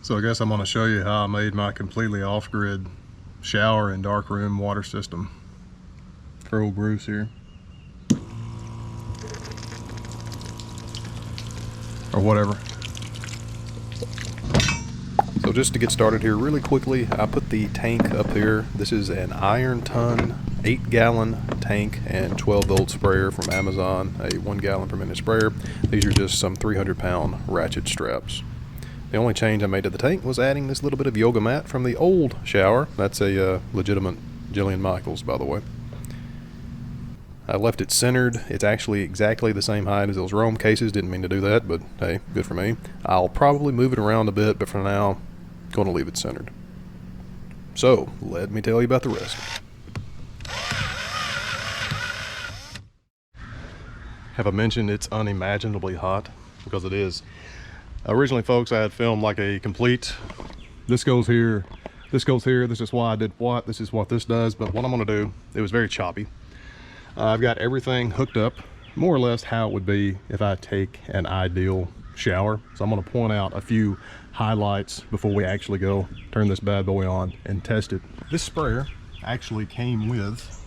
So I guess I'm going to show you how I made my completely off-grid shower and darkroom water system for old Bruce here. Or whatever. So just to get started here really quickly, I put the tank up here. This is an iron ton, 8-gallon tank and 12-volt sprayer from Amazon, a 1 gallon per minute sprayer. These are just some 300-pound ratchet straps. The only change I made to the tank was adding this little bit of yoga mat from the old shower. That's a legitimate Jillian Michaels, by the way. I left it centered. It's actually exactly the same height as those Rome cases. Didn't mean to do that, but hey, good for me. I'll probably move it around a bit, but for now, going to leave it centered. So, let me tell you about the rest. Have I mentioned it's unimaginably hot? Because it is. Originally, folks, I had filmed like a complete, this goes here, this goes here, this is why I did what, this is what this does, but what I'm gonna do, it was very choppy. I've got everything hooked up, more or less how it would be if I take an ideal shower. So I'm gonna point out a few highlights before we actually go turn this bad boy on and test it. This sprayer actually came with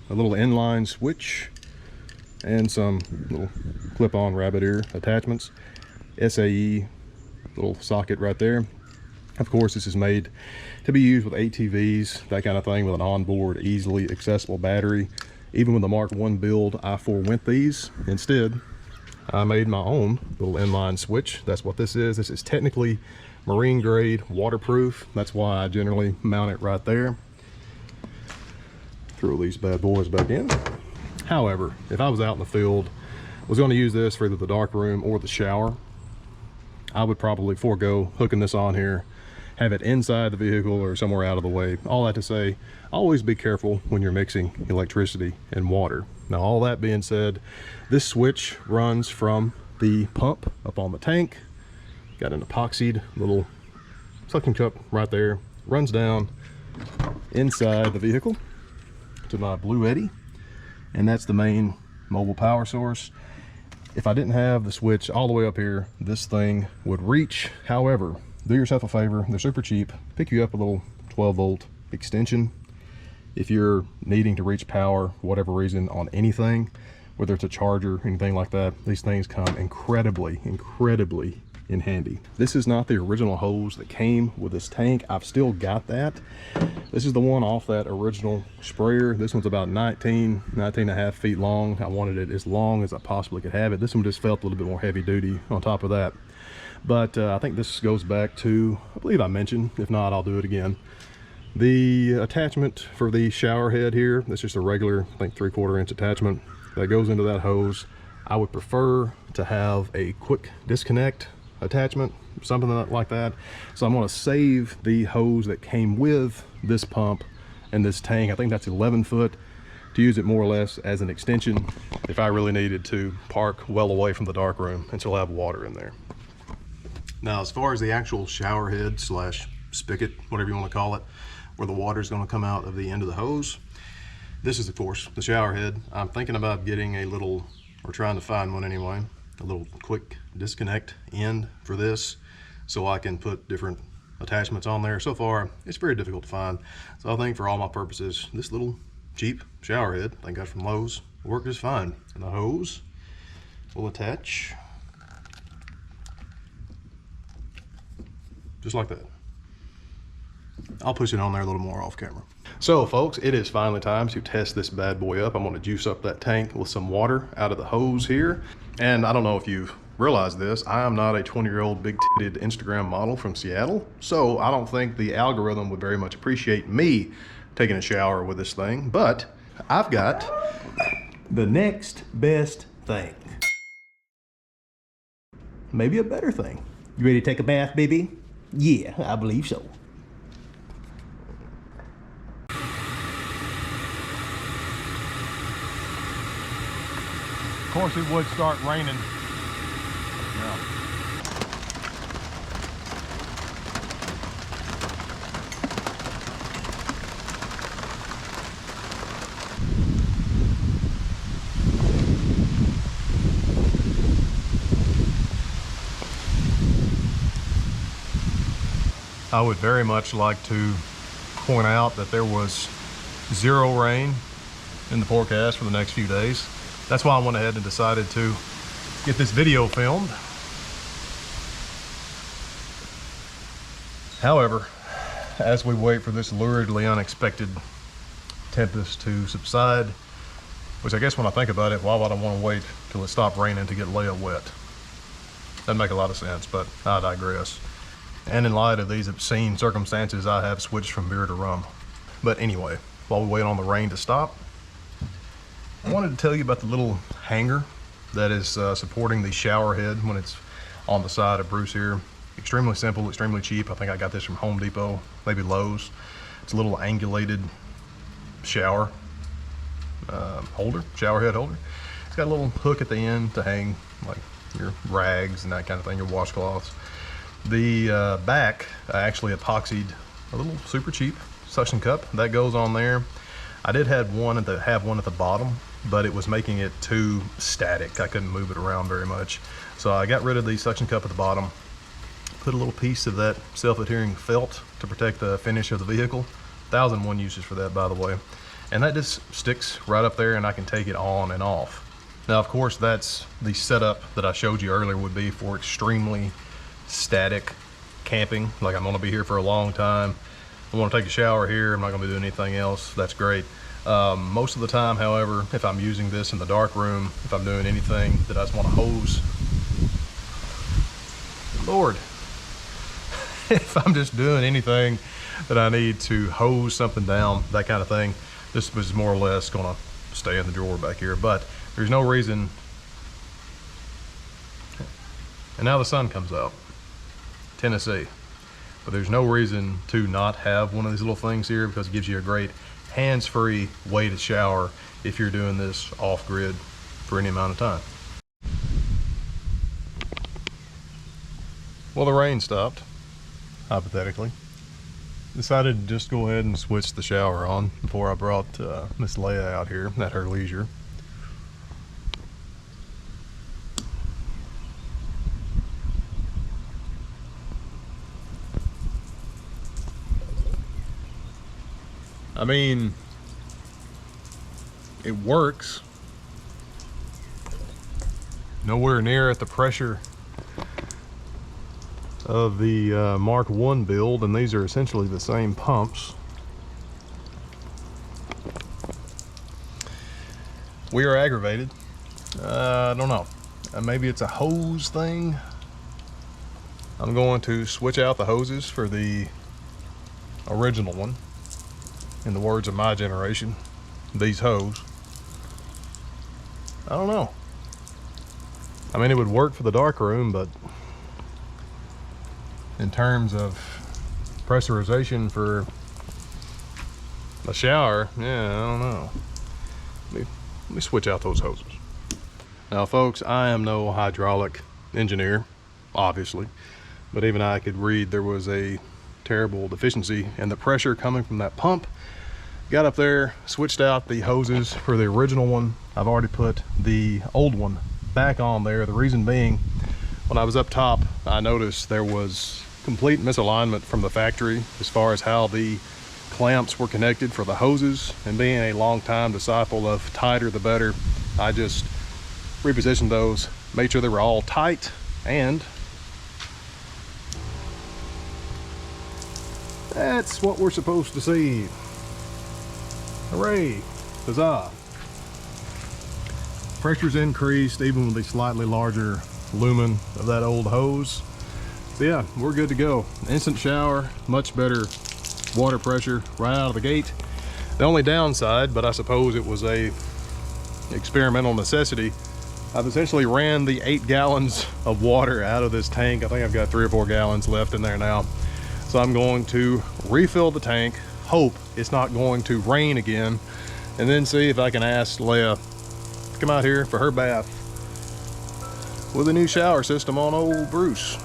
a little inline switch and some little clip-on rabbit ear attachments. SAE little socket right there. Of course, this is made to be used with ATVs, that kind of thing, with an onboard easily accessible battery. Even with the Mark I build, I forewent these. Instead, I made my own little inline switch. That's what this is. This is technically marine grade waterproof. That's why I generally mount it right there. Throw these bad boys back in. However, if I was out in the field, was going to use this for either the dark room or the shower, I would probably forego hooking this on here, have it inside the vehicle or somewhere out of the way. All that to say, always be careful when you're mixing electricity and water. Now, all that being said, this switch runs from the pump up on the tank. Got an epoxied little suction cup right there. Runs down inside the vehicle to my Blue Eddy, and that's the main mobile power source. If I didn't have the switch all the way up here, this thing would reach. However, do yourself a favor, they're super cheap. Pick you up a little 12-volt extension. If you're needing to reach power, for whatever reason, on anything, whether it's a charger, anything like that, these things come incredibly in handy. This is not the original hose that came with this tank. I've still got that. This is the one off that original sprayer. This one's about 19 and a half feet long. I wanted it as long as I possibly could have it. This one just felt a little bit more heavy duty on top of that. But I think this goes back to, I believe I mentioned, if not, I'll do it again. The attachment for the shower head here, that's just a regular, I think 3/4 inch attachment that goes into that hose. I would prefer to have a quick disconnect attachment, something like that. So I'm going to save the hose that came with this pump and this tank. I think that's 11 foot, to use it more or less as an extension if I really needed to park well away from the dark room and still have water in there. Now, as far as the actual shower head slash spigot, whatever you want to call it, where the water is going to come out of the end of the hose, this is of course the shower head. I'm thinking about getting a little, or trying to find one anyway, a little quick disconnect end for this so I can put different attachments on there. So far, it's very difficult to find. So I think for all my purposes, this little cheap shower head I got from Lowe's will work just fine. And the hose will attach just like that. I'll push it on there a little more off camera. So folks, it is finally time to test this bad boy up. I'm going to juice up that tank with some water out of the hose here. And I don't know if you've realized this, I am not a 20-year-old big-titted Instagram model from Seattle, so I don't think the algorithm would very much appreciate me taking a shower with this thing, but I've got the next best thing. Maybe a better thing. You ready to take a bath, baby? Yeah, I believe so. Of course, it would start raining. Yeah. I would very much like to point out that there was 0 rain in the forecast for the next few days. That's why I went ahead and decided to get this video filmed. However, as we wait for this luridly unexpected tempest to subside, which I guess when I think about it, why would I want to wait till it stopped raining to get Leia wet? Doesn't make a lot of sense, but I digress. And in light of these obscene circumstances, I have switched from beer to rum. But anyway, while we wait on the rain to stop, I wanted to tell you about the little hanger that is supporting the shower head when it's on the side of Bruce here. Extremely simple, extremely cheap. I think I got this from Home Depot, maybe Lowe's. It's a little angulated shower holder, shower head holder. It's got a little hook at the end to hang like your rags and that kind of thing, your washcloths. The back, I actually epoxied a little super cheap suction cup that goes on there. I did have one at the bottom, but it was making it too static. I couldn't move it around very much. So I got rid of the suction cup at the bottom, put a little piece of that self-adhering felt to protect the finish of the vehicle. 1,001 uses for that, by the way. And that just sticks right up there and I can take it on and off. Now, of course, that's the setup that I showed you earlier would be for extremely static camping. Like, I'm gonna be here for a long time. I wanna take a shower here. I'm not gonna be doing anything else. That's great. Most of the time, however, if I'm using this in the dark room, if I'm doing anything that I just wanna hose, Lord, if I'm just doing anything that I need to hose something down, that kind of thing, this was more or less gonna stay in the drawer back here. But there's no reason, and now the sun comes out, Tennessee, but there's no reason to not have one of these little things here because it gives you a great hands-free way to shower if you're doing this off-grid for any amount of time. Well, the rain stopped, hypothetically. Decided to just go ahead and switch the shower on before I brought Miss Leia out here at her leisure. I mean, it works. Nowhere near at the pressure of the Mark I build, and these are essentially the same pumps. We are aggravated. I don't know. Maybe it's a hose thing. I'm going to switch out the hoses for the original one. In the words of my generation, these hoes. I don't know. I mean, it would work for the dark room, but in terms of pressurization for a shower, yeah, I don't know. Let me switch out those hoses. Now, folks, I am no hydraulic engineer, obviously, but even I could read there was a terrible deficiency in the pressure coming from that pump. Got up there, switched out the hoses for the original one. I've already put the old one back on there. The reason being, when I was up top, I noticed there was complete misalignment from the factory as far as how the clamps were connected for the hoses, and being a long-time disciple of tighter the better, I just repositioned those, made sure they were all tight, and that's what we're supposed to see. Hooray, huzzah. Pressure's increased even with the slightly larger lumen of that old hose. So yeah, we're good to go. Instant shower, much better water pressure right out of the gate. The only downside, but I suppose it was a experimental necessity, I've essentially ran the 8 gallons of water out of this tank. I think I've got 3 or 4 gallons left in there now. So I'm going to refill the tank, hope it's not going to rain again, and then see if I can ask Leia to come out here for her bath with a new shower system on old Bruce.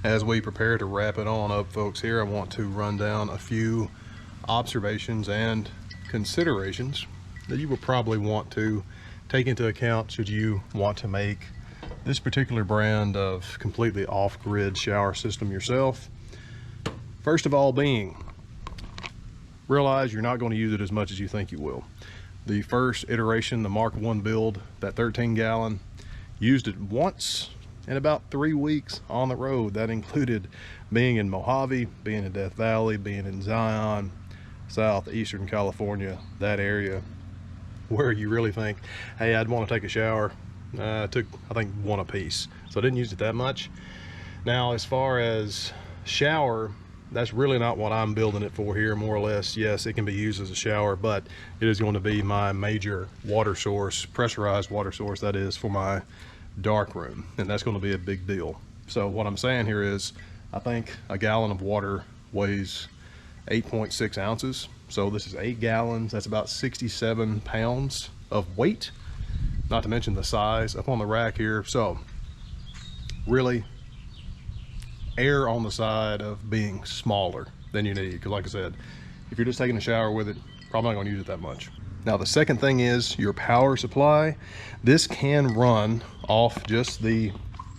As we prepare to wrap it on up, folks, here I want to run down a few observations and considerations that you will probably want to take into account should you want to make this particular brand of completely off-grid shower system yourself. First of all being, realize you're not going to use it as much as you think you will. The first iteration, the Mark I build, that 13-gallon, used it once in about 3 weeks on the road. That included being in Mojave, being in Death Valley, being in Zion, southeastern California, that area where you really think, hey, I'd want to take a shower. I took, I think, one apiece, so I didn't use it that much. Now, as far as shower, that's really not what I'm building it for here, more or less. Yes, it can be used as a shower, but it is going to be my major water source, pressurized water source, that is, for my dark room, and that's going to be a big deal. So what I'm saying here is, I think a gallon of water weighs 8.6 ounces. So this is 8 gallons, that's about 67 pounds of weight, not to mention the size up on the rack here. So really err on the side of being smaller than you need, because like I said, if you're just taking a shower with it, probably not going to use it that much. Now the second thing is your power supply. This can run off just the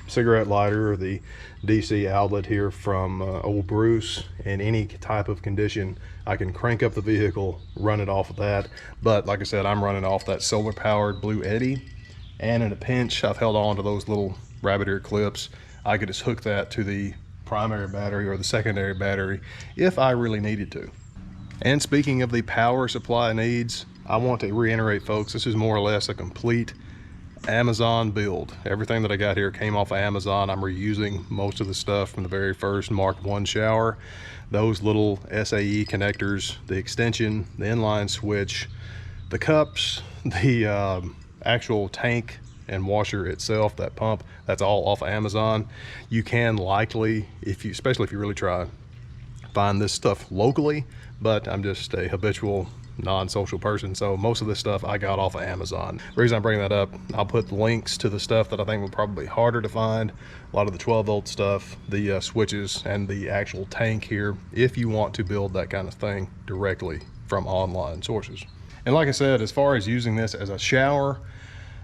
cigarette lighter or the DC outlet here from old Bruce. In any type of condition, I can crank up the vehicle, run it off of that. But like I said, I'm running off that solar powered Blue Eddy, and in a pinch I've held on to those little rabbit ear clips. I could just hook that to the primary battery or the secondary battery if I really needed to. And speaking of the power supply needs, I want to reiterate, folks, this is more or less a complete Amazon build. Everything that I got here came off of Amazon. I'm reusing most of the stuff from the very first Mark I shower. Those little SAE connectors, the extension, the inline switch, the cups, the actual tank and washer itself, that pump, that's all off of Amazon. You can likely, especially if you really try, find this stuff locally, but I'm just a habitual non-social person, so most of this stuff I got off of Amazon. The reason I'm bringing that up, I'll put links to the stuff that I think will probably be harder to find, a lot of the 12-volt stuff, the switches, and the actual tank here, if you want to build that kind of thing directly from online sources. And like I said, as far as using this as a shower,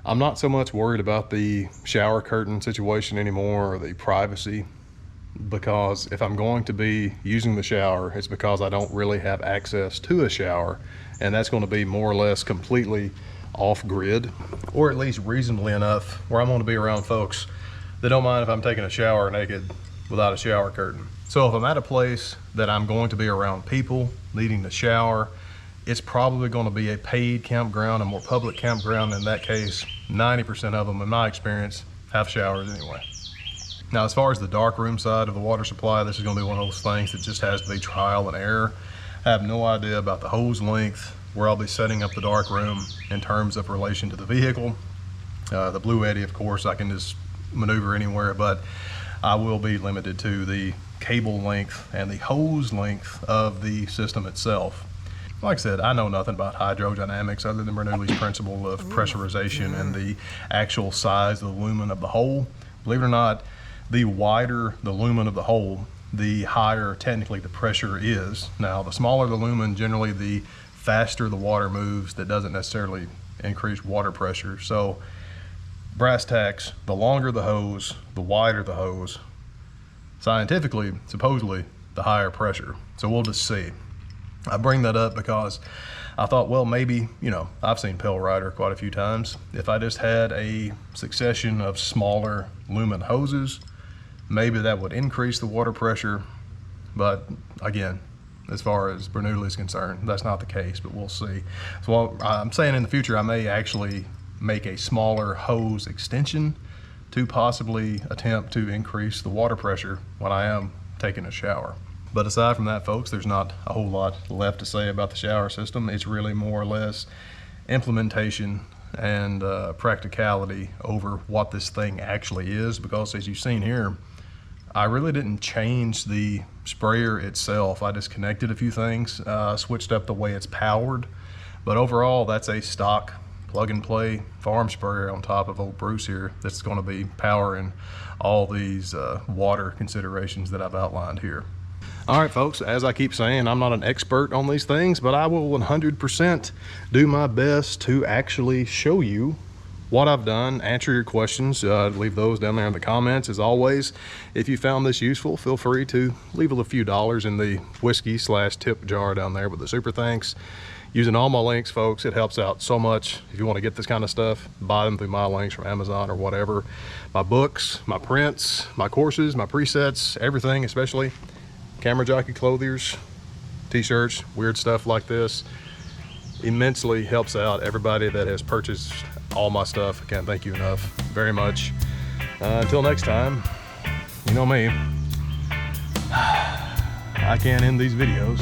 I'm not so much worried about the shower curtain situation anymore, or the privacy, because if I'm going to be using the shower, it's because I don't really have access to a shower, and that's going to be more or less completely off grid, or at least reasonably enough where I'm going to be around folks that don't mind if I'm taking a shower naked without a shower curtain. So if I'm at a place that I'm going to be around people needing to shower, it's probably going to be a paid campground, a more public campground. In that case, 90% of them, in my experience, have showers anyway. Now, as far as the darkroom side of the water supply, this is going to be one of those things that just has to be trial and error. I have no idea about the hose length, where I'll be setting up the darkroom in terms of relation to the vehicle. The Blue Eddy, of course, I can just maneuver anywhere, but I will be limited to the cable length and the hose length of the system itself. Like I said, I know nothing about hydrodynamics other than Bernoulli's principle of pressurization and the actual size of the lumen of the hole. Believe it or not, the wider the lumen of the hole, the higher technically the pressure is. Now, the smaller the lumen, generally the faster the water moves. That doesn't necessarily increase water pressure. So brass tacks, the longer the hose, the wider the hose, scientifically, supposedly, the higher pressure. So we'll just see. I bring that up because I thought, well, maybe, you know, I've seen Pale Rider quite a few times. If I just had a succession of smaller lumen hoses, maybe that would increase the water pressure. But again, as far as Bernoulli is concerned, that's not the case, but we'll see. So I'm saying in the future, I may actually make a smaller hose extension to possibly attempt to increase the water pressure when I am taking a shower. But aside from that, folks, there's not a whole lot left to say about the shower system. It's really more or less implementation and practicality over what this thing actually is, because as you've seen here, I really didn't change the sprayer itself. I just connected a few things, switched up the way it's powered, but overall that's a stock plug and play farm sprayer on top of old Bruce here that's going to be powering all these water considerations that I've outlined here. All right, folks, as I keep saying, I'm not an expert on these things, but I will 100% do my best to actually show you what I've done, answer your questions. Leave those down there in the comments. As always, if you found this useful, feel free to leave a few dollars in the whiskey/tip jar down there with the super thanks. Using all my links, folks, it helps out so much. If you want to get this kind of stuff, buy them through my links from Amazon or whatever. My books, my prints, my courses, my presets, everything, especially camera jockey clothiers, t-shirts, weird stuff like this, immensely helps out everybody that has purchased all my stuff. I can't thank you enough very much. Until next time, you know me, I can't end these videos